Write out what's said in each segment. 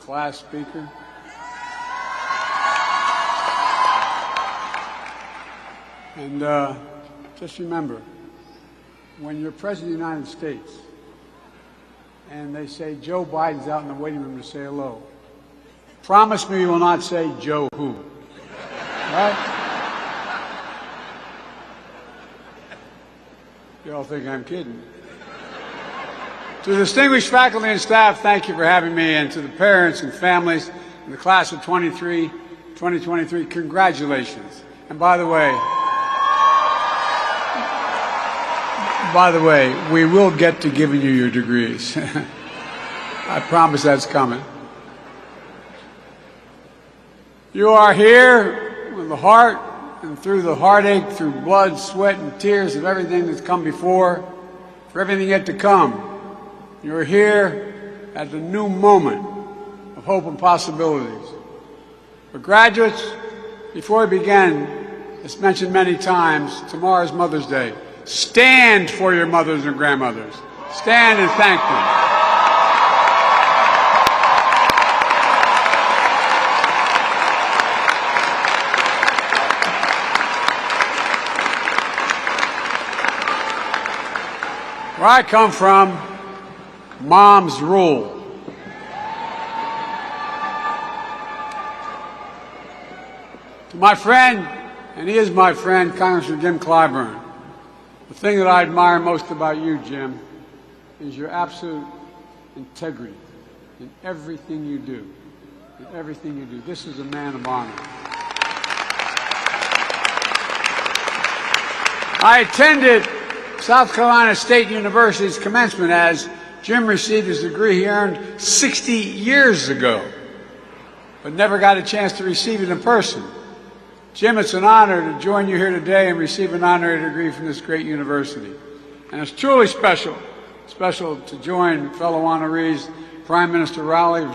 class speaker. And just remember, when you're President of the United States and they say Joe Biden's out in the waiting room to say hello, promise me you will not say Joe who. Right? You all think I'm kidding. To the distinguished faculty and staff, thank you for having me, and to the parents and families in the class of 2023, congratulations. And by the way, we will get to giving you your degrees. I promise that's coming. You are here with the heart and through the heartache, through blood, sweat, and tears of everything that's come before, for everything yet to come. You're here at the new moment of hope and possibilities. For graduates, before we begin, as mentioned many times, tomorrow's Mother's Day. Stand for your mothers and grandmothers. Stand and thank them. Where I come from, moms rule. To my friend, and he is my friend, Congressman Jim Clyburn, the thing that I admire most about you, Jim, is your absolute integrity in everything you do. In everything you do. This is a man of honor. I attended South Carolina State University's commencement as Jim received his degree he earned 60 years ago, but never got a chance to receive it in person. Jim, it's an honor to join you here today and receive an honorary degree from this great university. And it's truly special to join fellow honorees, Prime Minister Rowley.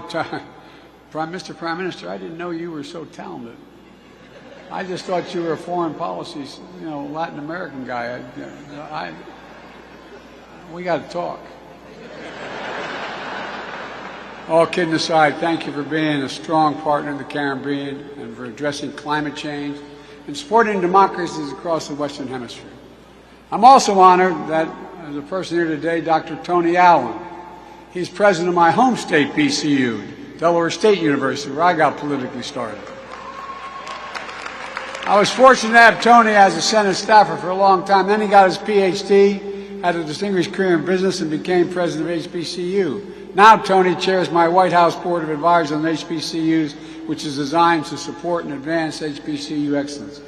Prime Minister, I didn't know you were so talented. I just thought you were a foreign policy, Latin American guy. We got to talk. All kidding aside, thank you for being a strong partner in the Caribbean and for addressing climate change and supporting democracies across the Western Hemisphere. I'm also honored that, as a person here today, Dr. Tony Allen. He's president of my home state, BCU, Delaware State University, where I got politically started. I was fortunate to have Tony as a Senate staffer for a long time. Then he got his Ph.D., had a distinguished career in business, and became president of HBCU. Now Tony chairs my White House Board of Advisors on HBCUs, which is designed to support and advance HBCU excellence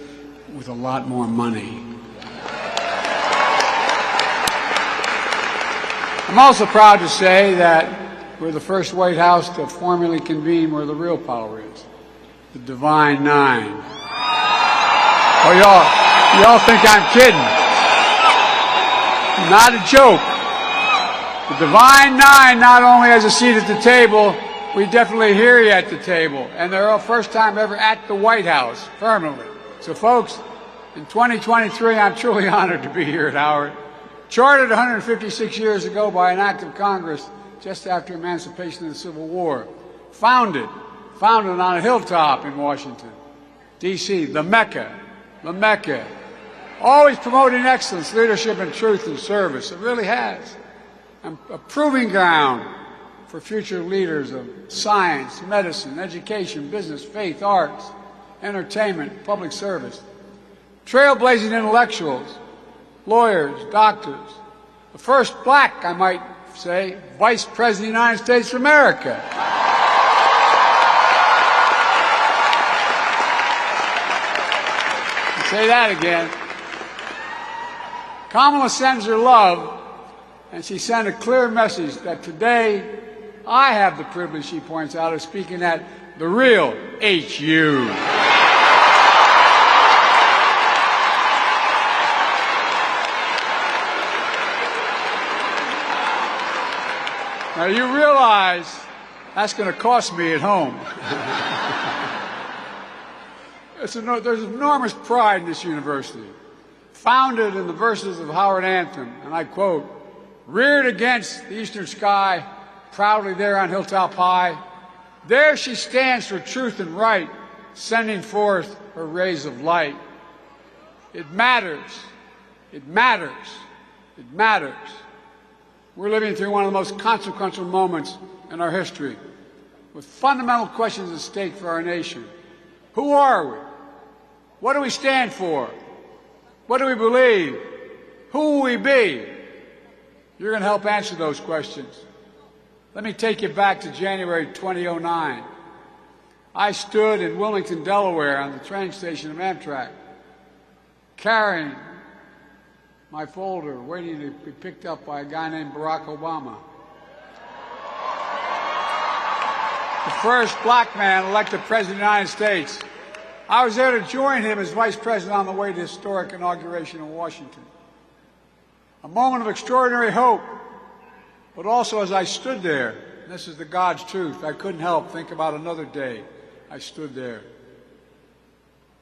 with a lot more money. I'm also proud to say that we're the first White House to formally convene where the real power is, the Divine Nine. Oh, y'all think I'm kidding. Not a joke. The Divine Nine not only has a seat at the table, we definitely hear you at the table. And they're our first time ever at the White House, permanently. So, folks, in 2023, I'm truly honored to be here at Howard. Chartered 156 years ago by an act of Congress just after emancipation of the Civil War. Founded on a hilltop in Washington, D.C., the Mecca. Always promoting excellence, leadership, and truth and service. It really has. And a proving ground for future leaders of science, medicine, education, business, faith, arts, entertainment, public service. Trailblazing intellectuals, lawyers, doctors. The first black, I might say, Vice President of the United States of America. Say that again. Kamala sends her love, and she sent a clear message that today I have the privilege, she points out, of speaking at the real HU. Now you realize that's going to cost me at home. There's enormous pride in this university. Founded in the verses of Howard Anthem, and I quote, "Reared against the eastern sky, proudly there on hilltop high, There she stands for truth and right, sending forth her rays of light. It matters. It matters. It matters. We're living through one of the most consequential moments in our history, with fundamental questions at stake for our nation. Who are we? What do we stand for? What do we believe? Who will we be? You're going to help answer those questions. Let me take you back to January 2009. I stood in Wilmington, Delaware, on the train station of Amtrak, carrying my folder, waiting to be picked up by a guy named Barack Obama. The first black man elected president of the United States. I was there to join him as vice president on the way to the historic inauguration in Washington. A moment of extraordinary hope, but also as I stood there, and this is the God's truth, I couldn't help think about another day I stood there.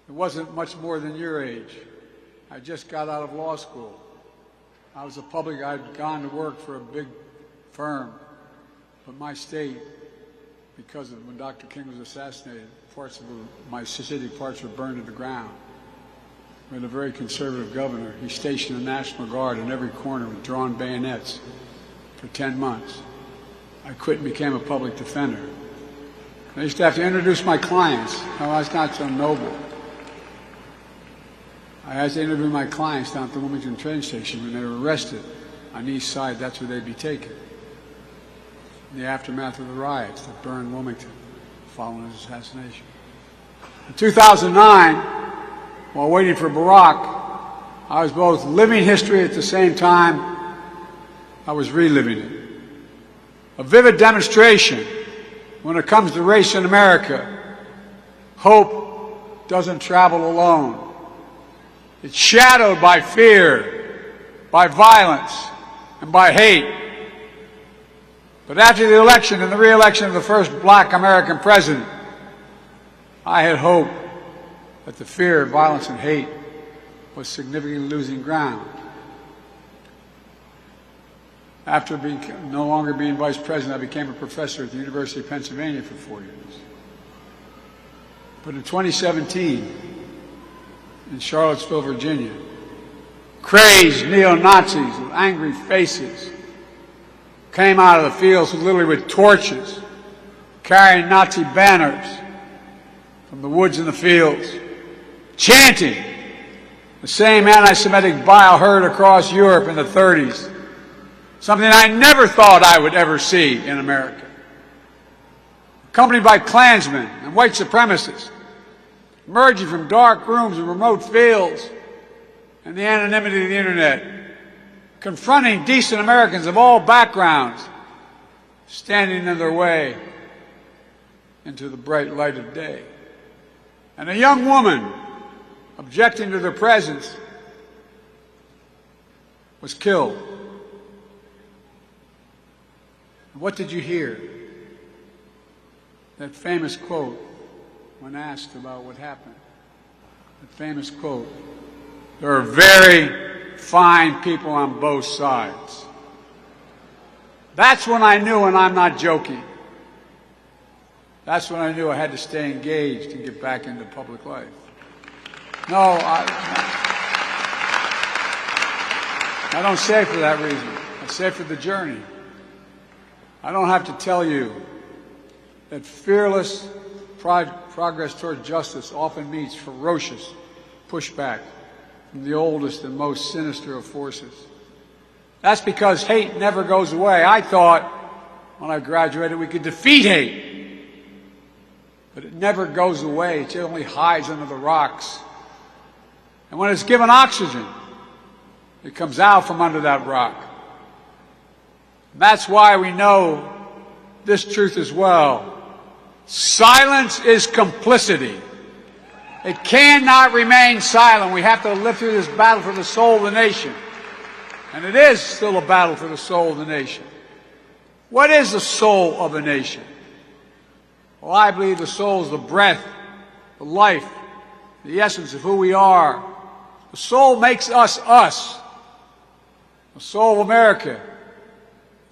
It wasn't much more than your age. I just got out of law school. I'd gone to work for a big firm, but my state, because of when Dr. King was assassinated, parts of my city parts were burned to the ground. We had a very conservative governor. He stationed the National Guard in every corner with drawn bayonets for 10 months. I quit and became a public defender. I used to have to introduce my clients. Oh, I was not so noble. I had to interview my clients down at the Wilmington train station when they were arrested on the east side. That's where they'd be taken. In the aftermath of the riots that burned Wilmington following his assassination. In 2009, while waiting for Barack, I was both living history at the same time I was reliving it. A vivid demonstration when it comes to race in America. Hope doesn't travel alone. It's shadowed by fear, by violence, and by hate. But after the election and the re-election of the first black American president, I had hope that the fear, violence, and hate was significantly losing ground. After no longer being vice president, I became a professor at the University of Pennsylvania for 4 years. But in 2017, in Charlottesville, Virginia, crazed neo-Nazis with angry faces came out of the fields literally with torches, carrying Nazi banners from the woods and the fields, chanting the same anti-Semitic bile heard across Europe in the 30s, something I never thought I would ever see in America. Accompanied by Klansmen and white supremacists, emerging from dark rooms and remote fields and the anonymity of the internet, confronting decent Americans of all backgrounds, standing in their way into the bright light of day. And a young woman, objecting to their presence, was killed. What did you hear? That famous quote when asked about what happened. That famous quote, "There are very fine people on both sides." That's when I knew, and I'm not joking, that's when I knew I had to stay engaged and get back into public life. No, I don't say it for that reason. I say it for the journey. I don't have to tell you that fearless progress toward justice often meets ferocious pushback from the oldest and most sinister of forces. That's because hate never goes away. I thought when I graduated we could defeat hate, but it never goes away. It only hides under the rocks. And when it's given oxygen, it comes out from under that rock. And that's why we know this truth as well. Silence is complicity. It cannot remain silent. We have to live through this battle for the soul of the nation. And it is still a battle for the soul of the nation. What is the soul of a nation? Well, I believe the soul is the breath, the life, the essence of who we are. The soul makes us us. The soul of America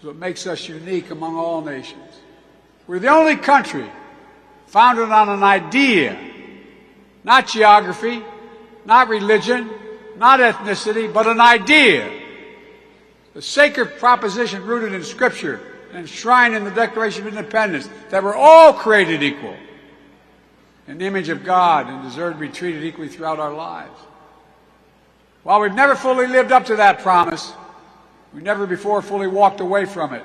is what makes us unique among all nations. We're the only country founded on an idea, not geography, not religion, not ethnicity, but an idea. The sacred proposition rooted in Scripture and enshrined in the Declaration of Independence that we're all created equal in the image of God and deserve to be treated equally throughout our lives. While we've never fully lived up to that promise, we never before fully walked away from it.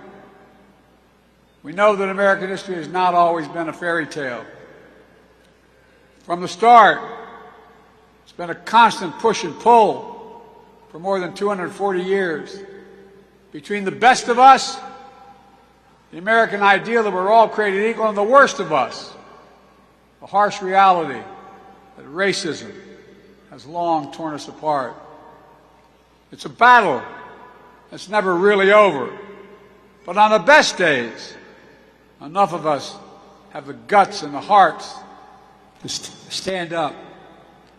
We know that American history has not always been a fairy tale. From the start, it's been a constant push and pull for more than 240 years. Between the best of us, the American ideal that we're all created equal, and the worst of us, a harsh reality that racism has long torn us apart. It's a battle that's never really over. But on the best days, enough of us have the guts and the hearts to stand up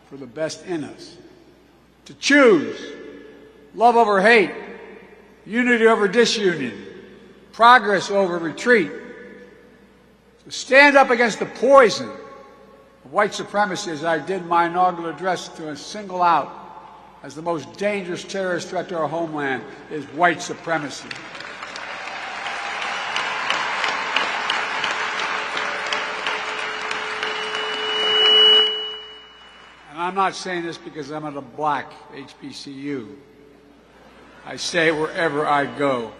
for the best in us, to choose love over hate, unity over disunion, progress over retreat, to stand up against the poison of white supremacy, as I did in my inaugural address, to single out as the most dangerous terrorist threat to our homeland is white supremacy. And I'm not saying this because I'm at a black HBCU. I say it wherever I go.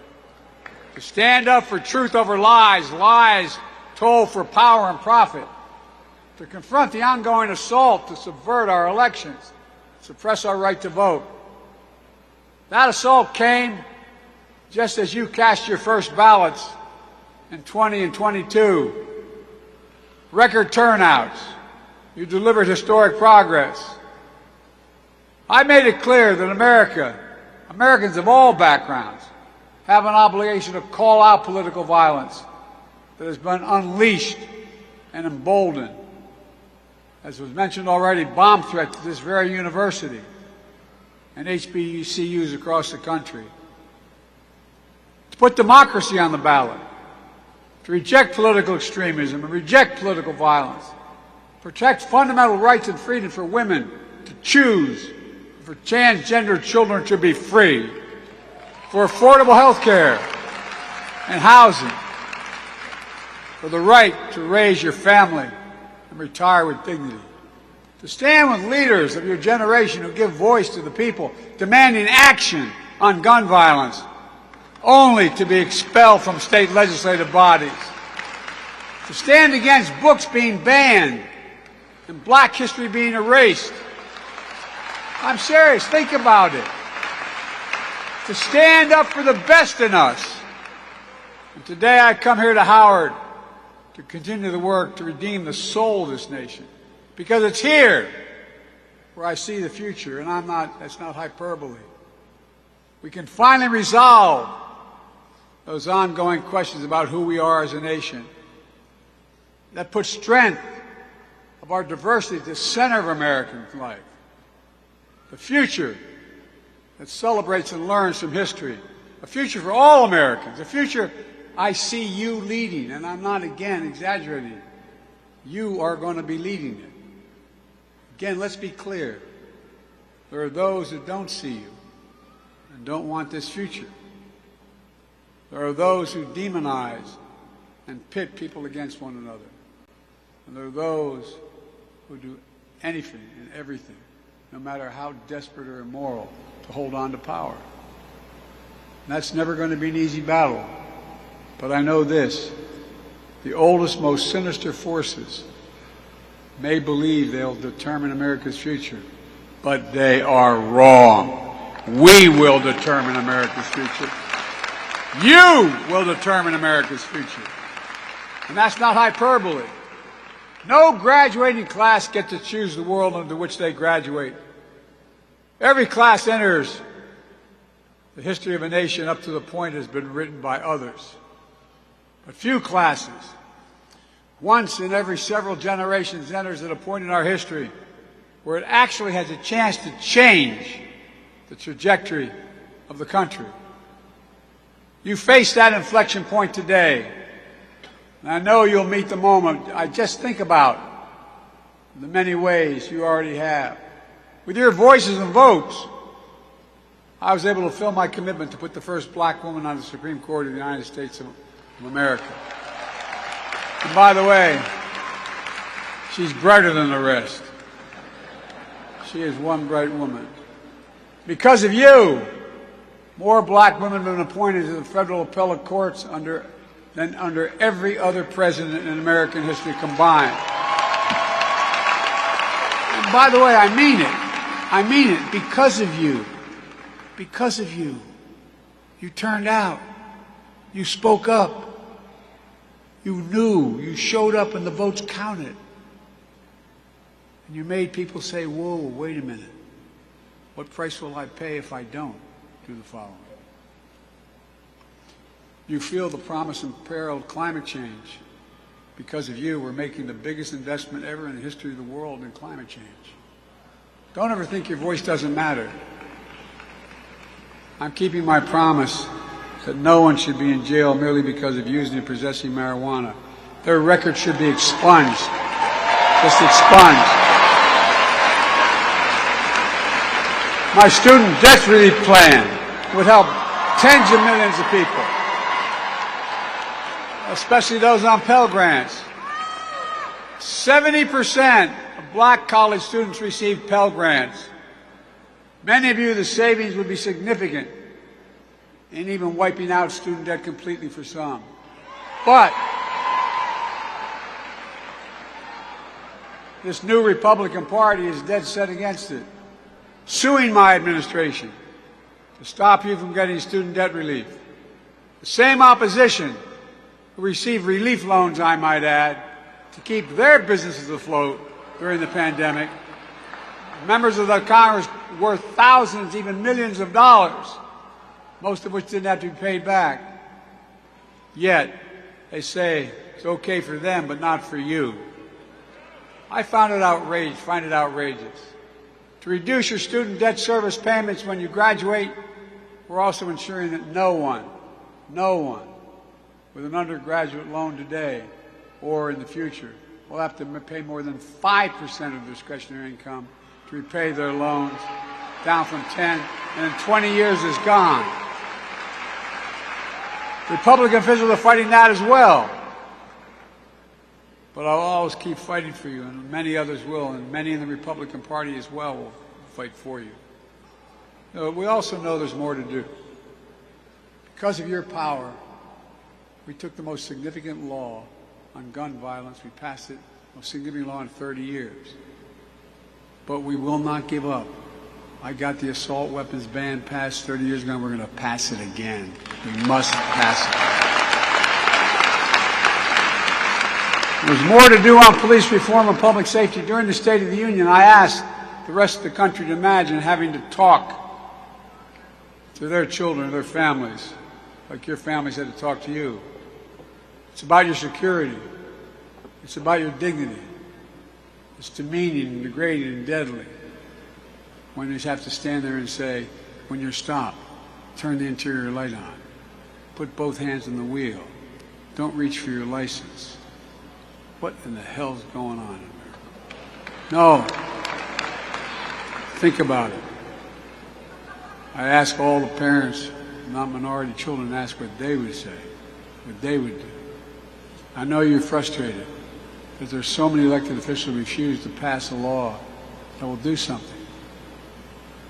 To stand up for truth over lies, lies told for power and profit. To confront the ongoing assault to subvert our elections, suppress our right to vote. That assault came just as you cast your first ballots in 20 and 22. Record turnouts. You delivered historic progress. I made it clear that Americans of all backgrounds, have an obligation to call out political violence that has been unleashed and emboldened. As was mentioned already, bomb threats to this very university and HBCUs across the country. To put democracy on the ballot, to reject political extremism and reject political violence, protect fundamental rights and freedom for women to choose, for transgender children to be free, for affordable health care and housing, for the right to raise your family and retire with dignity, to stand with leaders of your generation who give voice to the people, demanding action on gun violence, only to be expelled from state legislative bodies, to stand against books being banned and black history being erased. I'm serious, think about it. To stand up for the best in us. And today I come here to Howard to continue the work to redeem the soul of this nation. Because it's here where I see the future, and that's not hyperbole. We can finally resolve those ongoing questions about who we are as a nation. That puts strength of our diversity at the center of American life. The future that celebrates and learns from history. A future for all Americans. A future I see you leading, and I'm not, again, exaggerating. You are going to be leading it. Again, let's be clear. There are those who don't see you and don't want this future. There are those who demonize and pit people against one another. And there are those who do anything and everything, no matter how desperate or immoral, to hold on to power. And that's never going to be an easy battle. But I know this, the oldest, most sinister forces may believe they'll determine America's future, but they are wrong. We will determine America's future. You will determine America's future. And that's not hyperbole. No graduating class gets to choose the world into which they graduate. Every class enters the history of a nation up to the point it has been written by others. But few classes, once in every several generations, enters at a point in our history where it actually has a chance to change the trajectory of the country. You face that inflection point today. And I know you'll meet the moment. I just think about the many ways you already have. With your voices and votes, I was able to fulfill my commitment to put the first black woman on the Supreme Court of the United States of America. And by the way, she's brighter than the rest. She is one bright woman. Because of you, more black women have been appointed to the federal appellate courts than under every other president in American history combined. And by the way, I mean it. I mean it because of you. Because of you. You turned out. You spoke up. You knew. You showed up and the votes counted. And you made people say, whoa, wait a minute. What price will I pay if I don't do the following? You feel the promise and peril of climate change. Because of you, we're making the biggest investment ever in the history of the world in climate change. Don't ever think your voice doesn't matter. I'm keeping my promise that no one should be in jail merely because of using and possessing marijuana. Their record should be expunged. Just expunged. My student debt relief plan would help tens of millions of people, especially those on Pell Grants. 70% of black college students receive Pell Grants. Many of you, the savings would be significant in even wiping out student debt completely for some. But this new Republican Party is dead set against it, suing my administration to stop you from getting student debt relief. The same opposition who received relief loans, I might add, to keep their businesses afloat during the pandemic. Members of the Congress worth thousands, even millions of dollars, most of which didn't have to be paid back. Yet, they say it's okay for them, but not for you. I find it outrageous. To reduce your student debt service payments when you graduate, we're also ensuring that no one with an undergraduate loan today or in the future will have to pay more than 5% of discretionary income to repay their loans, down from 10, and in 20 years is gone. Republican officials are fighting that as well. But I'll always keep fighting for you, and many others will, and many in the Republican Party as well will fight for you. We also know there's more to do. Because of your power, we took the most significant law on gun violence. We passed it, most significant law in 30 years. But we will not give up. I got the assault weapons ban passed 30 years ago, and we're going to pass it again. We must pass it. There's more to do on police reform and public safety. During the State of the Union, I asked the rest of the country to imagine having to talk to their children, their families, like your families had to talk to you. It's about your security. It's about your dignity. It's demeaning and degrading and deadly when you have to stand there and say, when you're stopped, turn the interior light on. Put both hands on the wheel. Don't reach for your license. What in the hell's going on in there? No. Think about it. I ask all the parents, not minority children, ask what they would say, what they would do. I know you're frustrated, but there's so many elected officials who refuse to pass a law that will do something.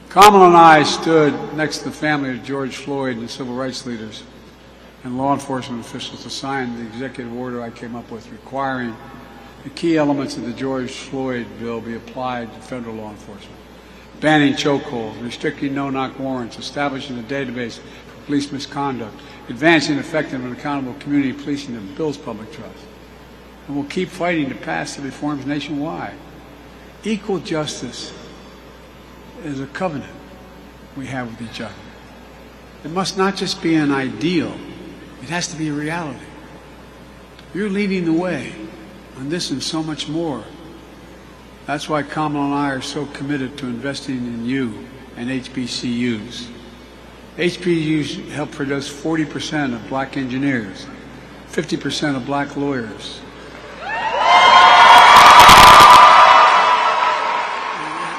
Kamala and I stood next to the family of George Floyd and civil rights leaders and law enforcement officials to sign the executive order I came up with requiring the key elements of the George Floyd bill be applied to federal law enforcement. Banning chokeholds, restricting no-knock warrants, establishing a database for police misconduct, advancing effective and accountable community policing that builds public trust. And we'll keep fighting to pass the reforms nationwide. Equal justice is a covenant we have with each other. It must not just be an ideal, it has to be a reality. You're leading the way on this and so much more. That's why Kamala and I are so committed to investing in you and HBCUs. HBCUs help produce 40% of black engineers, 50% of black lawyers.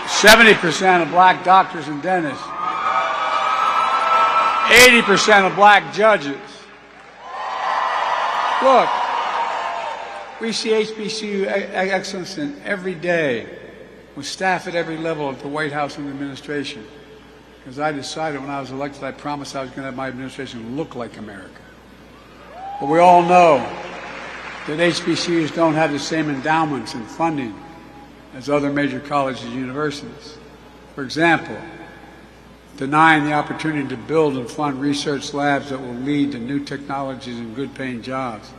70% of black doctors and dentists. 80% of black judges. Look, we see HBCU excellence in every day with staff at every level at the White House and the administration. Because I decided when I was elected, I promised I was going to have my administration look like America. But we all know that HBCUs don't have the same endowments and funding as other major colleges and universities. For example, denying the opportunity to build and fund research labs that will lead to new technologies and good-paying jobs.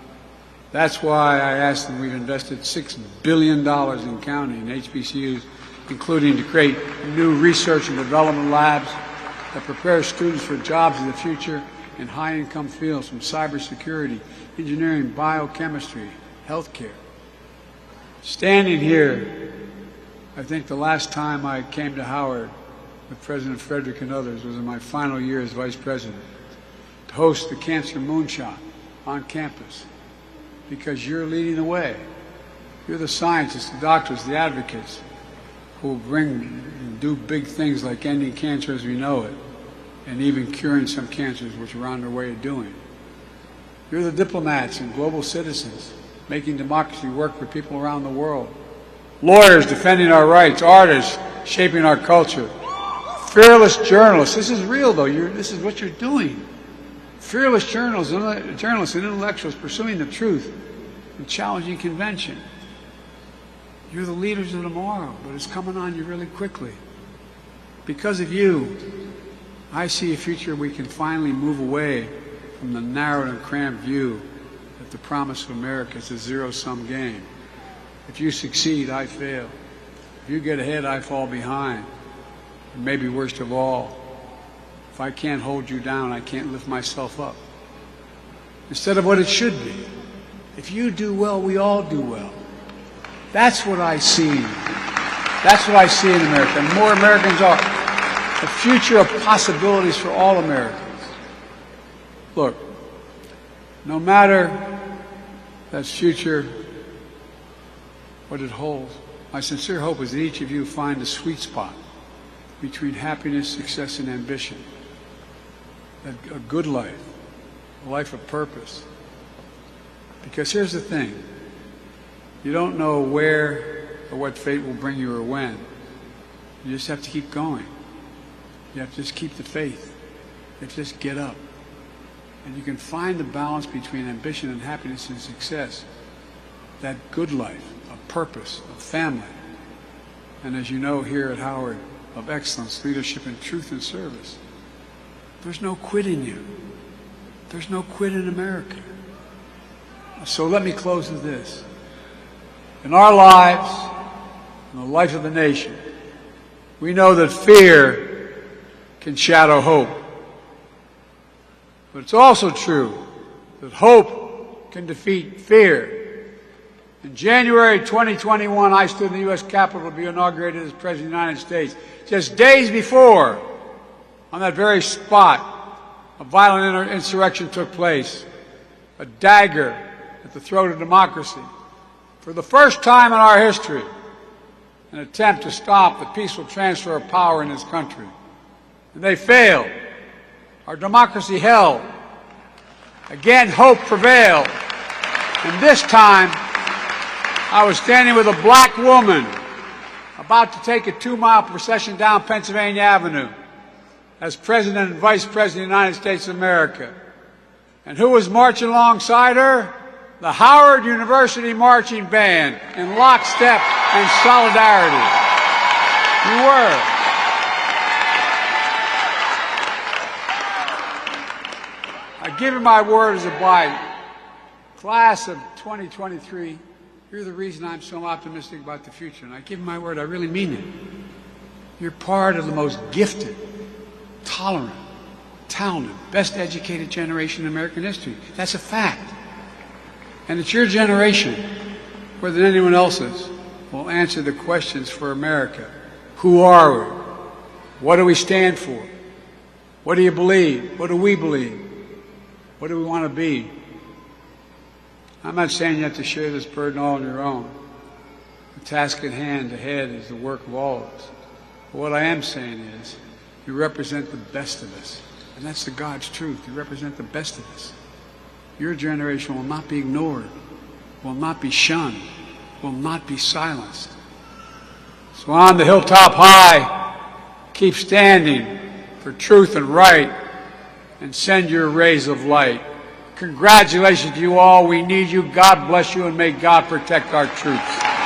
That's why I asked them, we've invested $6 billion in counting in HBCUs, including to create new research and development labs that prepare students for jobs in the future in high-income fields from cybersecurity, engineering, biochemistry, healthcare. Standing here, I think the last time I came to Howard with President Frederick and others was in my final year as Vice President to host the Cancer Moonshot on campus, because you're leading the way. You're the scientists, the doctors, the advocates who bring and do big things like ending cancer as we know it, and even curing some cancers, which we're on our way of doing. You're the diplomats and global citizens making democracy work for people around the world. Lawyers defending our rights, artists shaping our culture. Fearless journalists. This is real, though. This is what you're doing. Fearless journalists and intellectuals pursuing the truth and challenging convention. You're the leaders of tomorrow, but it's coming on you really quickly. Because of you, I see a future we can finally move away from the narrow and cramped view that the promise of America is a zero-sum game. If you succeed, I fail. If you get ahead, I fall behind. And maybe worst of all, if I can't hold you down, I can't lift myself up. Instead of what it should be. If you do well, we all do well. That's what I see. That's what I see in America. And more Americans are. A future of possibilities for all Americans. Look, no matter that future, what it holds, my sincere hope is that each of you find the sweet spot between happiness, success, and ambition. A good life, a life of purpose. Because here's the thing, you don't know where or what fate will bring you or when. You just have to keep going. You have to just keep the faith. You have to just get up. And you can find the balance between ambition and happiness and success. That good life, of purpose, of family. And as you know here at Howard, of excellence, leadership, and truth and service. There's no quit in you. There's no quit in America. So let me close with this. In our lives, in the life of the nation, we know that fear can shadow hope. But it's also true that hope can defeat fear. In January 2021, I stood in the U.S. Capitol to be inaugurated as President of the United States. Just days before, on that very spot, a violent insurrection took place, a dagger at the throat of democracy. For the first time in our history, an attempt to stop the peaceful transfer of power in this country. And they failed. Our democracy held. Again, hope prevailed. And this time, I was standing with a black woman about to take a 2-mile procession down Pennsylvania Avenue as President and Vice President of the United States of America. And who was marching alongside her? The Howard University Marching Band in lockstep and solidarity. You were. I give you my word as a bride. Class of 2023, you're the reason I'm so optimistic about the future. And I give you my word, I really mean it. You're part of the most gifted, tolerant, talented, best educated generation in American history. That's a fact. And it's your generation, more than anyone else's, will answer the questions for America. Who are we? What do we stand for? What do you believe? What do we believe? What do we want to be? I'm not saying you have to share this burden all on your own. The task at hand ahead is the work of all of us. But what I am saying is, you represent the best of us. And that's the God's truth. You represent the best of us. Your generation will not be ignored, will not be shunned, will not be silenced. So on the hilltop high, keep standing for truth and right, and send your rays of light. Congratulations to you all. We need you. God bless you, and may God protect our troops.